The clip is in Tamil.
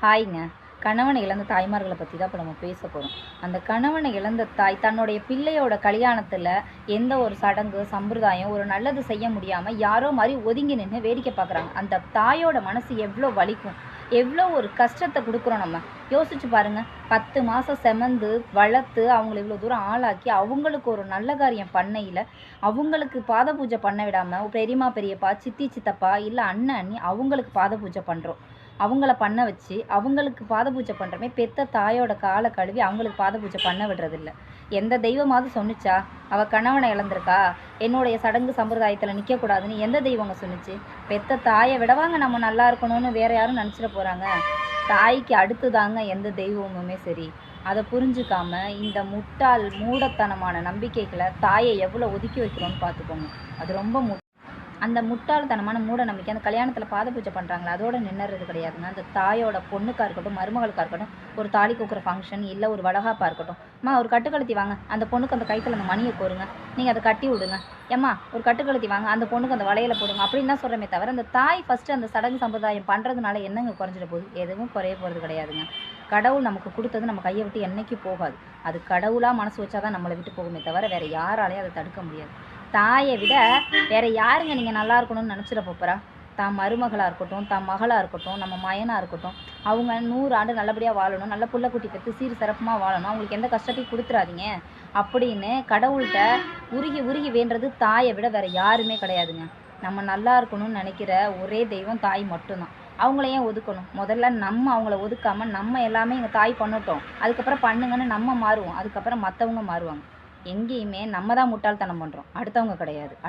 ஹாய்ங்க. கணவனை இழந்த தாய்மார்களை பற்றி தான் இப்போ நம்ம பேச போகிறோம். அந்த கணவனை இழந்த தாய் தன்னுடைய பிள்ளையோட கல்யாணத்தில் எந்த ஒரு சடங்கு சம்பிரதாயம் ஒரு நல்லது செய்ய முடியாமல் யாரோ மாதிரி ஒதுங்கி நின்று வேடிக்கை பார்க்குறாங்க. அந்த தாயோட மனசு எவ்வளோ வலிக்கும், எவ்வளோ ஒரு கஷ்டத்தை கொடுக்குறோம். நம்ம யோசிச்சு பாருங்கள். 10 மாதம் செமந்து வளர்த்து அவங்கள இவ்வளோ தூரம் ஆளாக்கி அவங்களுக்கு ஒரு நல்ல காரியம் பண்ணையில் அவங்களுக்கு பாத பூஜை பண்ண விடாமல் பெரியம்மா பெரியப்பா சித்தி சித்தப்பா இல்லை அண்ணன் அண்ணி அவங்களுக்கு பாத பூஜை பண்ணுறோம். அவங்கள பண்ண வச்சு அவங்களுக்கு பாத பூஜை பண்ணுறமே பெத்த தாயோட காலை கழுவி அவங்களுக்கு பாத பூஜை பண்ண விடுறதில்ல. எந்த தெய்வமாவது சொன்னிச்சா? அவள் கணவனை இழந்திருக்கா, என்னுடைய சடங்கு சம்பிரதாயத்தில் நிற்கக்கூடாதுன்னு எந்த தெய்வங்க சொன்னிச்சு? பெத்த தாயை விடவாங்க நம்ம நல்லா இருக்கணும்னு வேற யாரும் நினச்சிட போகிறாங்க? தாய்க்கு அடுத்துதாங்க எந்த தெய்வமுமே. சரி, அதை புரிஞ்சுக்காம இந்த முட்டாள் மூடத்தனமான நம்பிக்கைகளை தாயை எவ்வளோ ஒதுக்கி வைக்கிறோன்னு பார்த்துக்கோங்க. அது ரொம்ப அந்த முட்டாள்தனமான மூட நம்பிக்கை அந்த கல்யாணத்தில் பாத பூஜை பண்ணுறாங்களா அதோட நின்றுறது கிடையாதுங்க. அந்த தாயோட பொண்ணுக்காக இருக்கட்டும் மருமகளுக்காக இருக்கட்டும், ஒரு தாலி கூக்குற ஃபங்க்ஷன் இல்லை ஒரு வளகாப்பாக இருக்கட்டும், அம்மா ஒரு கட்டுக்கழுத்தி வாங்க, அந்த பொண்ணுக்கு அந்த கைத்தில் அந்த மணியை கோருங்க, நீங்கள் அதை கட்டி விடுங்க, ஏம்மா ஒரு கட்டுக்கழுத்தி வாங்க, அந்த பொண்ணுக்கு அந்த வளையலை போடுங்க அப்படின்னு தான் சொல்கிறமே தவிர அந்த தாய் ஃபஸ்ட்டு அந்த சடங்கு சம்பிரதாயம் பண்ணுறதுனால என்னங்க குறைஞ்சிட போகுது? எதுவும் குறைய போகிறது கிடையாதுங்க. கடவுள் நமக்கு கொடுத்தது நம்ம கையை விட்டு என்றைக்கும் போகாது. அது கடவுளாக மனசு வச்சாதான் நம்மளை விட்டு போகுமே தவிர வேறு யாராலையும் அதை தடுக்க முடியாது. தாயை விட வேற யாருங்க நீங்கள் நல்லா இருக்கணும்னு நினச்சிட போகிறா? தான் மருமகளாக இருக்கட்டும், தான் மகளாக இருக்கட்டும், நம்ம மயனாக இருக்கட்டும், அவங்க 100 ஆண்டு நல்லபடியாக வாழணும், நல்ல புள்ள குட்டி பெற்று சீர் சிறப்புமாக வாழணும், அவங்களுக்கு எந்த கஷ்டத்தையும் கொடுத்துறாதீங்க அப்படின்னு கடவுள்கிட்ட உருகி உருகி வேண்டது தாயை விட வேற யாருமே கிடையாதுங்க. நம்ம நல்லா இருக்கணும்னு நினைக்கிற ஒரே தெய்வம் தாய் மட்டும்தான். அவங்கள ஏன் ஒதுக்கணும்? முதல்ல நம்ம அவங்கள ஒதுக்காமல் நம்ம எல்லாமே எங்கள் தாய் பண்ணட்டும், அதுக்கப்புறம் பண்ணுங்கன்னு நம்ம மாறுவோம், அதுக்கப்புறம் மற்றவங்க மாறுவாங்க. எங்கேயுமே நம்ம தான் முட்டாள்தனம் பண்ணுறோம், அடுத்தவங்க கிடையாது.